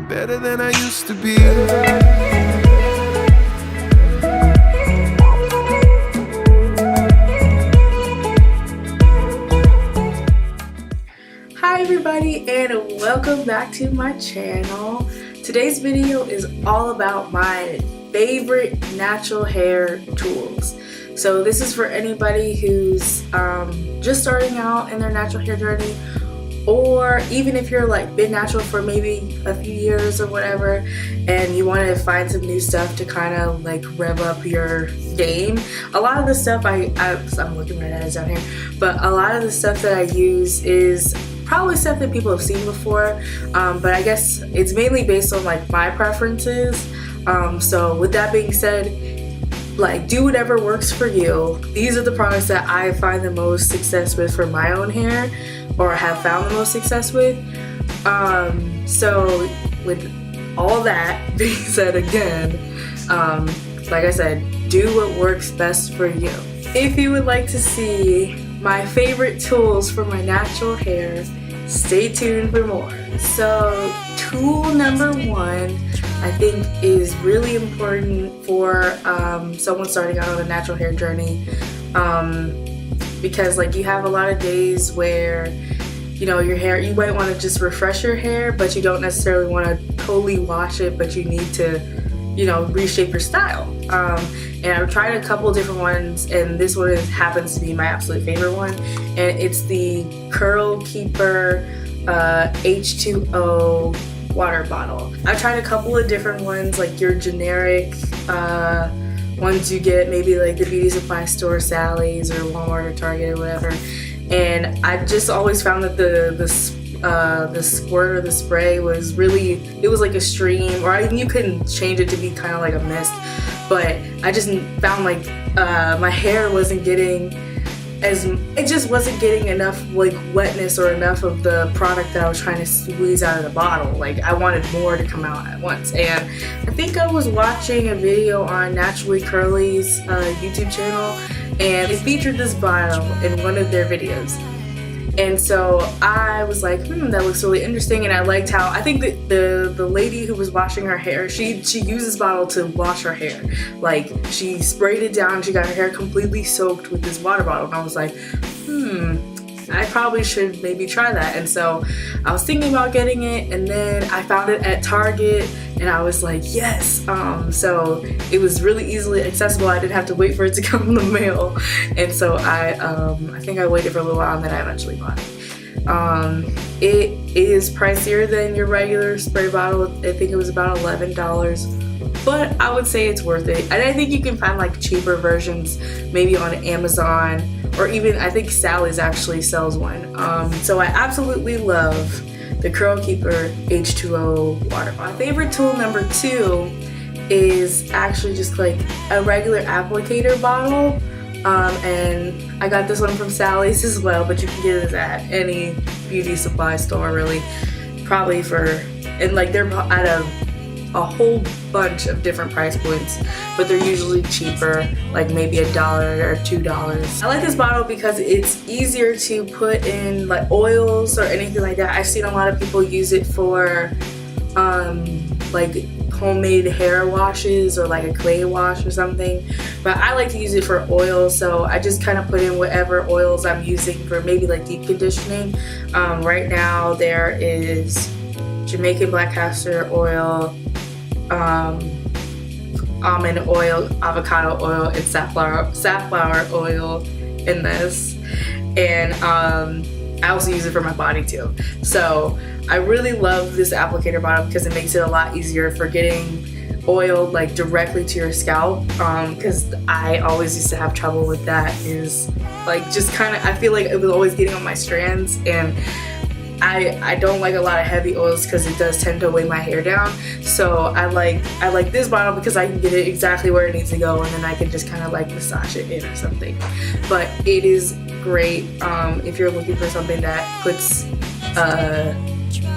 better than I used to be. Hi everybody, and welcome back to my channel. Today's video is all about my favorite natural hair tools. So this is for anybody who's just starting out in their natural hair journey, or even if you're like been natural for maybe a few years or whatever and you want to find some new stuff to kind of like rev up your game. A lot of the stuff I'm looking right at it down here, but a lot of the stuff that I use is probably stuff that people have seen before, but I guess it's mainly based on like my preferences. So with that being said, like, do whatever works for you. These are the products that I find the most success with for my own hair, or have found the most success with. So with all that being said, again, like I said, do what works best for you. If you would like to see my favorite tools for my natural hair, stay tuned for more. So tool number one, I think, is really important for someone starting out on a natural hair journey, because like you have a lot of days where, you know, your hair, you might want to just refresh your hair, but you don't necessarily want to totally wash it, but you need to, you know, reshape your style. And I've tried a couple different ones, and this one happens to be my absolute favorite one, and it's the Curl Keeper H2O water bottle. I've tried a couple of different ones, like your generic ones you get maybe like the beauty supply store, Sally's or Walmart or Target or whatever, and I just always found that the squirt or the spray was really, it was like a stream, or you couldn't change it to be kind of like a mist, but I just found like my hair wasn't getting it just wasn't getting enough like wetness or enough of the product that I was trying to squeeze out of the bottle. Like I wanted more to come out at once. And I think I was watching a video on Naturally Curly's YouTube channel, and they featured this bottle in one of their videos. And so I was like, that looks really interesting, and I liked how, I think that the lady who was washing her hair, she used this bottle to wash her hair. Like, she sprayed it down, she got her hair completely soaked with this water bottle, and I was like, I probably should maybe try that. And so I was thinking about getting it, and then I found it at Target, and I was like, yes. So it was really easily accessible. I didn't have to wait for it to come in the mail, and so I think I waited for a little while, and then I eventually bought it. It is pricier than your regular spray bottle. I think it was about $11, but I would say it's worth it. And I think you can find like cheaper versions maybe on Amazon, or even I think Sally's actually sells one. So I absolutely love the Curl Keeper H2O water bottle. My favorite tool number two is actually just like a regular applicator bottle. And I got this one from Sally's as well, but you can get it at any beauty supply store really, probably and like they're at a whole bunch of different price points, but they're usually cheaper, like maybe $1 or $2. I like this bottle because it's easier to put in like oils or anything like that. I've seen a lot of people use it for like homemade hair washes or like a clay wash or something, but I like to use it for oil, so I just kind of put in whatever oils I'm using for maybe like deep conditioning. Right now there is Jamaican black castor oil, almond oil, avocado oil, and safflower oil in this, and I also use it for my body too. So I really love this applicator bottle because it makes it a lot easier for getting oil like directly to your scalp, because I always used to have trouble with that, is like just kind of, I feel like it was always getting on my strands, and I don't like a lot of heavy oils because it does tend to weigh my hair down. So I like this bottle because I can get it exactly where it needs to go, and then I can just kind of like massage it in or something. But it is great if you're looking for something that puts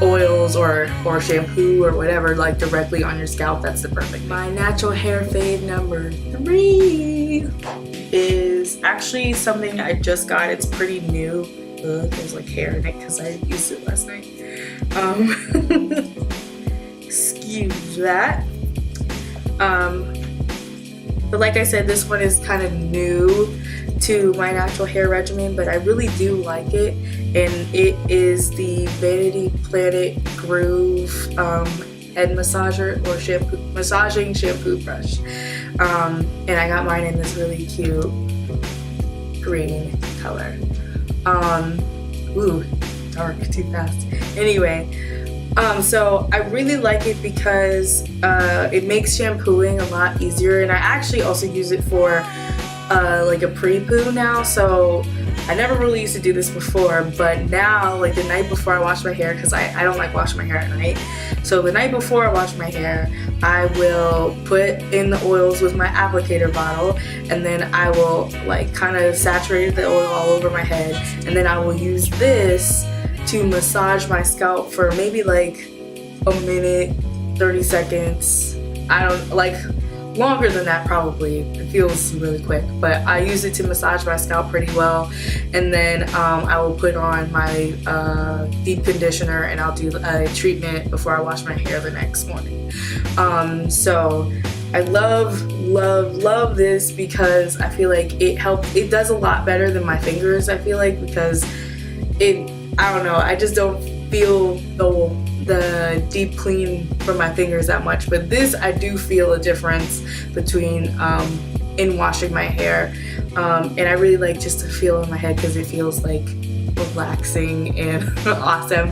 oils or shampoo or whatever like directly on your scalp. That's the perfect. My natural hair fave number 3 is actually something I just got. It's pretty new. There's like hair in it because I used it last night. use that. But like I said, this one is kind of new to my natural hair regimen, but I really do like it. And it is the Vanity Planet Groove head massager or massaging shampoo brush. And I got mine in this really cute green color. Ooh, dark too fast. Anyway, so I really like it because it makes shampooing a lot easier, and I actually also use it for like a pre-poo now. So I never really used to do this before, but now, like the night before I wash my hair, because I don't like washing my hair at night, so the night before I wash my hair, I will put in the oils with my applicator bottle, and then I will like kind of saturate the oil all over my head, and then I will use this to massage my scalp for maybe like a minute, 30 seconds. I don't like longer than that probably. It feels really quick, but I use it to massage my scalp pretty well. And then I will put on my deep conditioner, and I'll do a treatment before I wash my hair the next morning. So I love this because I feel like it does a lot better than my fingers, I feel like, because I don't know, I just don't feel the deep clean from my fingers that much, but this I do feel a difference between in washing my hair, and I really like just to feel in my head because it feels like relaxing and awesome,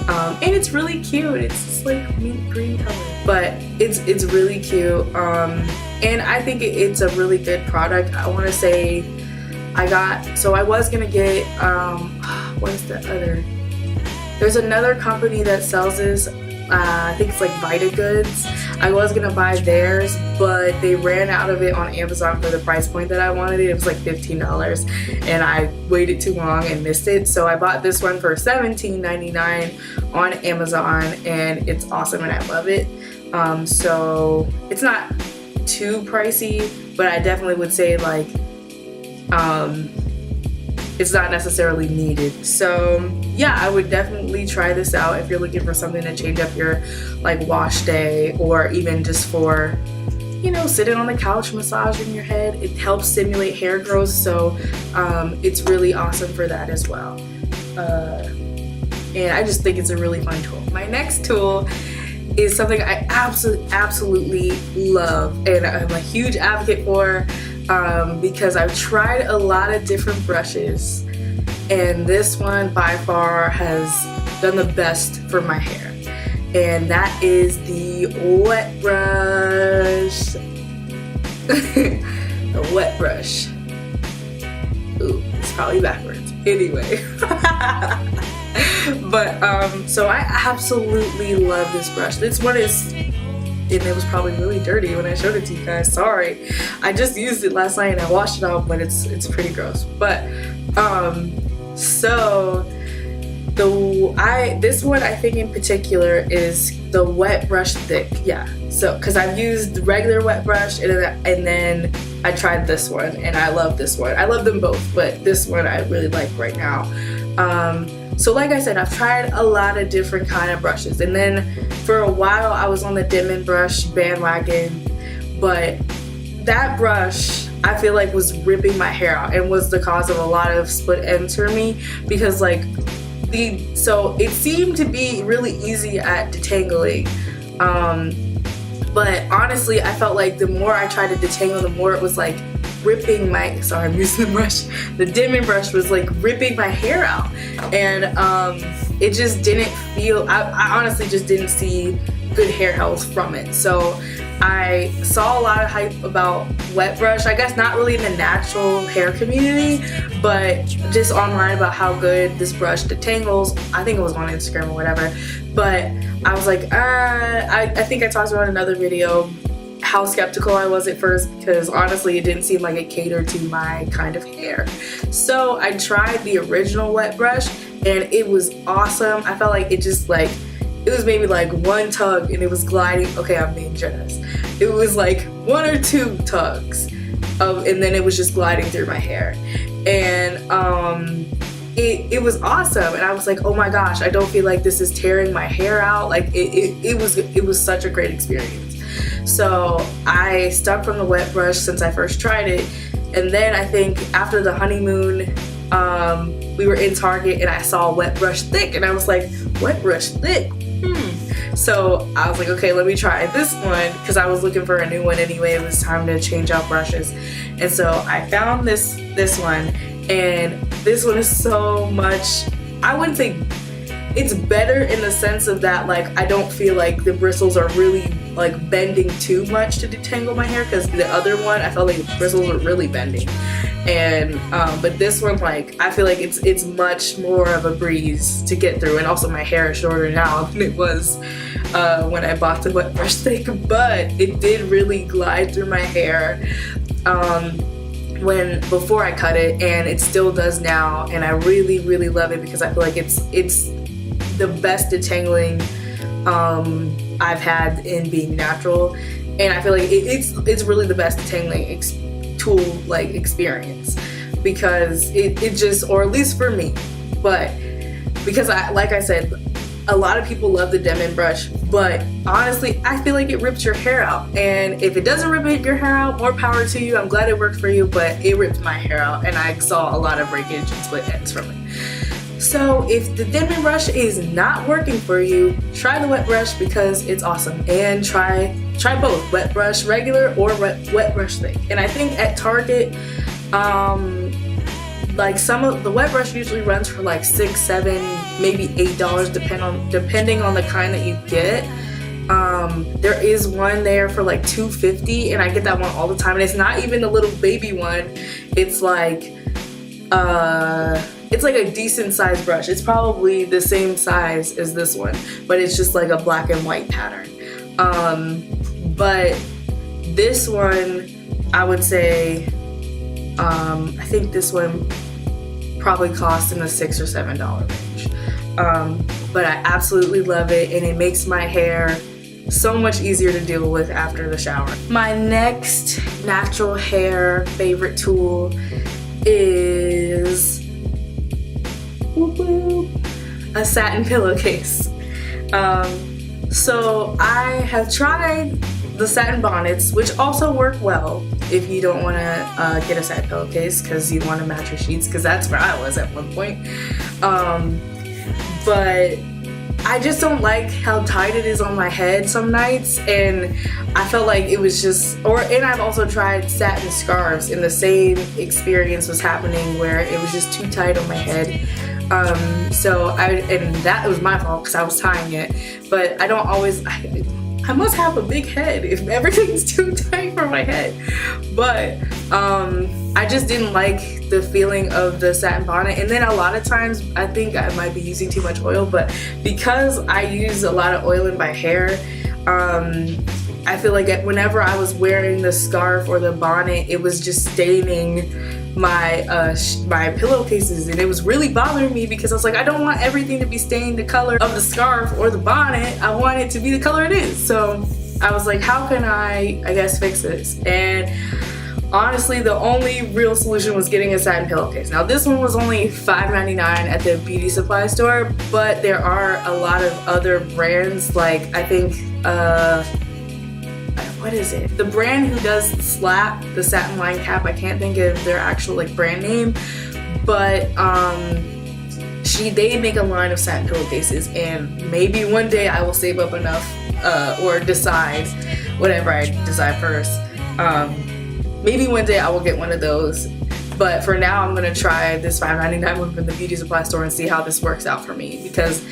and it's really cute. It's just like mint green color, but it's really cute, and I think it's a really good product. I want to say I was gonna get what is the other? There's another company that sells this, I think it's like Vita Goods. I was gonna buy theirs, but they ran out of it on Amazon for the price point that I wanted it. It was like $15, and I waited too long and missed it. So I bought this one for $17.99 on Amazon, and it's awesome and I love it. So it's not too pricey, but I definitely would say like, it's not necessarily needed. So yeah, I would definitely try this out if you're looking for something to change up your like wash day, or even just for, you know, sitting on the couch massaging your head. It helps stimulate hair growth, so it's really awesome for that as well. And I just think it's a really fun tool. My next tool is something I absolutely love, and I'm a huge advocate for, because I've tried a lot of different brushes, and this one by far has done the best for my hair, and that is the wet brush. The wet brush. Ooh, it's probably backwards. Anyway. But so I absolutely love this brush. This one is, and it was probably really dirty when I showed it to you guys. Sorry. I just used it last night and I washed it off, but it's pretty gross. But so this one I think in particular is the wet brush thick. Yeah. So because I've used the regular wet brush, and then I tried this one and I love this one. I love them both, but this one I really like right now. So like I said, I've tried a lot of different kind of brushes, and then for a while I was on the Denman brush bandwagon, but that brush I feel like was ripping my hair out and was the cause of a lot of split ends for me, because like so it seemed to be really easy at detangling, but honestly I felt like the more I tried to detangle, the more it was like ripping my, sorry I'm using the brush, the Denman brush was like ripping my hair out, and it just didn't feel, I honestly just didn't see good hair health from it. So I saw a lot of hype about wet brush, I guess not really in the natural hair community, but just online about how good this brush detangles. I think it was on Instagram or whatever, but I was like, I think I talked about in another video how skeptical I was at first, because honestly it didn't seem like it catered to my kind of hair. So I tried the original wet brush and it was awesome. I felt like it just like, it was maybe like one tug and it was gliding. Okay, I'm being generous. It was like one or two tugs and then it was just gliding through my hair. And it was awesome, and I was like, oh my gosh, I don't feel like this is tearing my hair out. Like it was such a great experience. So I stuck from the wet brush since I first tried it, and then I think after the honeymoon, we were in Target and I saw wet brush thick, and I was like, wet brush thick? So I was like, okay, let me try this one, because I was looking for a new one anyway. It was time to change out brushes, and so I found this one, and this one is so much, I wouldn't say it's better in the sense of that, like, I don't feel like the bristles are really like bending too much to detangle my hair, because the other one I felt like the bristles were really bending. And but this one, like, I feel like it's much more of a breeze to get through, and also my hair is shorter now than it was when I bought the wet brush thick, but it did really glide through my hair before I cut it, and it still does now, and I really love it because I feel like it's the best detangling I've had in being natural, and I feel like it's really the best detangling tool like experience, because it just, or at least for me, but because like I said, a lot of people love the Demon brush, but honestly I feel like it rips your hair out, and if it doesn't rip your hair out, more power to you. I'm glad it worked for you, but it ripped my hair out, and I saw a lot of breakage and split ends from it. So if the Demon brush is not working for you, try the wet brush because it's awesome, and try both, wet brush regular or wet brush thick. And I think at Target, like some of the wet brush usually runs for like $6, $7, maybe $8 depending on the kind that you get. There is one there for like $2.50, and I get that one all the time, and it's not even the little baby one. It's like a decent sized brush. It's probably the same size as this one, but it's just like a black and white pattern. But this one, I would say, I think this one probably costs in the $6 or $7 range. But I absolutely love it, and it makes my hair so much easier to deal with after the shower. My next natural hair favorite tool is a satin pillowcase. So I have tried the satin bonnets, which also work well if you don't want to get a satin pillowcase because you want to match your sheets, because that's where I was at one point. But I just don't like how tight it is on my head some nights, and I felt like it was just, and I've also tried satin scarves, and the same experience was happening where it was just too tight on my head. And that was my fault because I was tying it, but I don't always, I must have a big head if everything's too tight for my head. But I just didn't like the feeling of the satin bonnet. And then a lot of times I think I might be using too much oil, but because I use a lot of oil in my hair, I feel like whenever I was wearing the scarf or the bonnet, it was just staining my my pillowcases, and it was really bothering me because I was like, I don't want everything to be stained the color of the scarf or the bonnet. I want it to be the color it is. So I was like, how can I guess fix this? And honestly, the only real solution was getting a satin pillowcase. Now this one was only $5.99 at the beauty supply store, but there are a lot of other brands, like I think what is it? The brand who does Slap, the satin line cap, I can't think of their actual like brand name, but they make a line of satin pillowcases, and maybe one day I will save up enough or decide, whatever I decide first. Maybe one day I will get one of those, but for now I'm gonna try this $5.99 one from the beauty supply store and see how this works out for me, because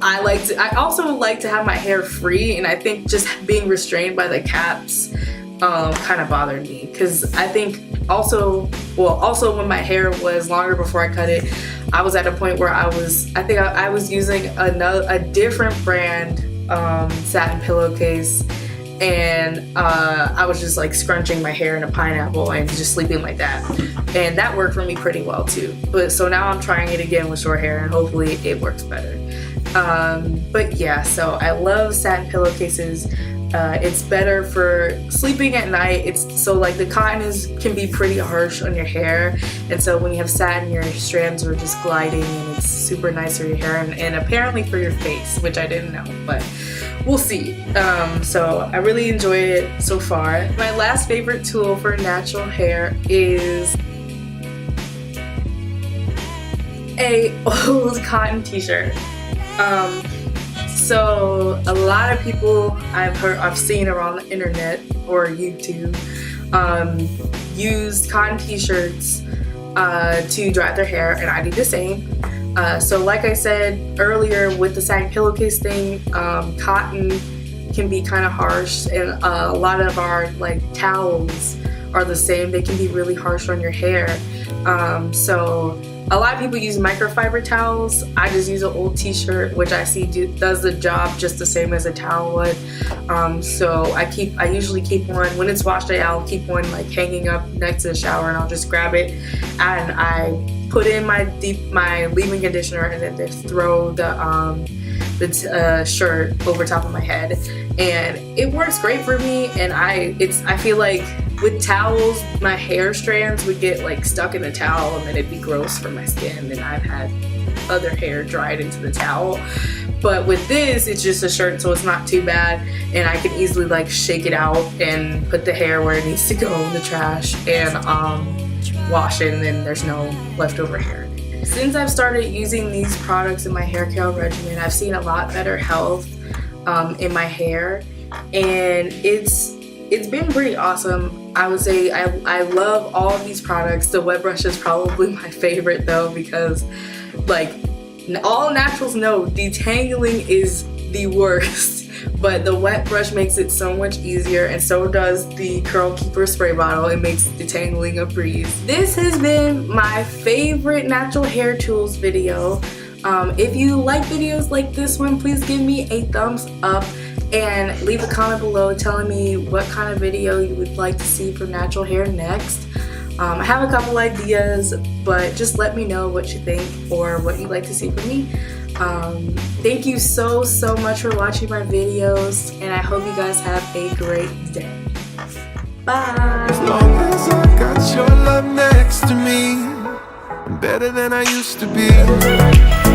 I also like to have my hair free, and I think just being restrained by the caps kind of bothered me, because I think also when my hair was longer before I cut it, I was at a point where I was using a different brand satin pillowcase, and I was just like scrunching my hair in a pineapple and just sleeping like that, and that worked for me pretty well too. But so now I'm trying it again with short hair, and hopefully it works better. But yeah, so I love satin pillowcases. It's better for sleeping at night. So like the cotton can be pretty harsh on your hair, and so when you have satin, your strands are just gliding, and it's super nice for your hair, and apparently for your face, which I didn't know, but we'll see. So I really enjoy it so far. My last favorite tool for natural hair is a old cotton t-shirt. So a lot of people I've seen around the internet or YouTube use cotton t-shirts to dry their hair, and I do the same. So like I said earlier with the satin pillowcase thing, cotton can be kind of harsh, and a lot of our like towels are the same. They can be really harsh on your hair. So a lot of people use microfiber towels. I just use an old t-shirt, which I see does the job just the same as a towel would. So I usually keep one, when it's washed out, I'll keep one like hanging up next to the shower, and I'll just grab it and I put in my leave-in conditioner, and then just throw the shirt over top of my head, and it works great for me. And I feel like with towels, my hair strands would get like stuck in the towel, and then it'd be gross for my skin, and I've had other hair dried into the towel. But with this, it's just a shirt, so it's not too bad, and I can easily like shake it out and put the hair where it needs to go in the trash, and wash it, and then there's no leftover hair. Since I've started using these products in my hair care regimen, I've seen a lot better health in my hair, and it's been pretty awesome. I would say I love all of these products. The wet brush is probably my favorite though, because like all naturals know detangling is the worst, but the wet brush makes it so much easier, and so does the Curl Keeper spray bottle. It makes detangling a breeze. This has been my favorite natural hair tools video. If you like videos like this one, please give me a thumbs up and leave a comment below telling me what kind of video you would like to see for natural hair next. I have a couple ideas, but just let me know what you think or what you'd like to see from me. Thank you so much for watching my videos, and I hope you guys have a great day. Bye! As long as I got your love next to me, I'm better than I used to be.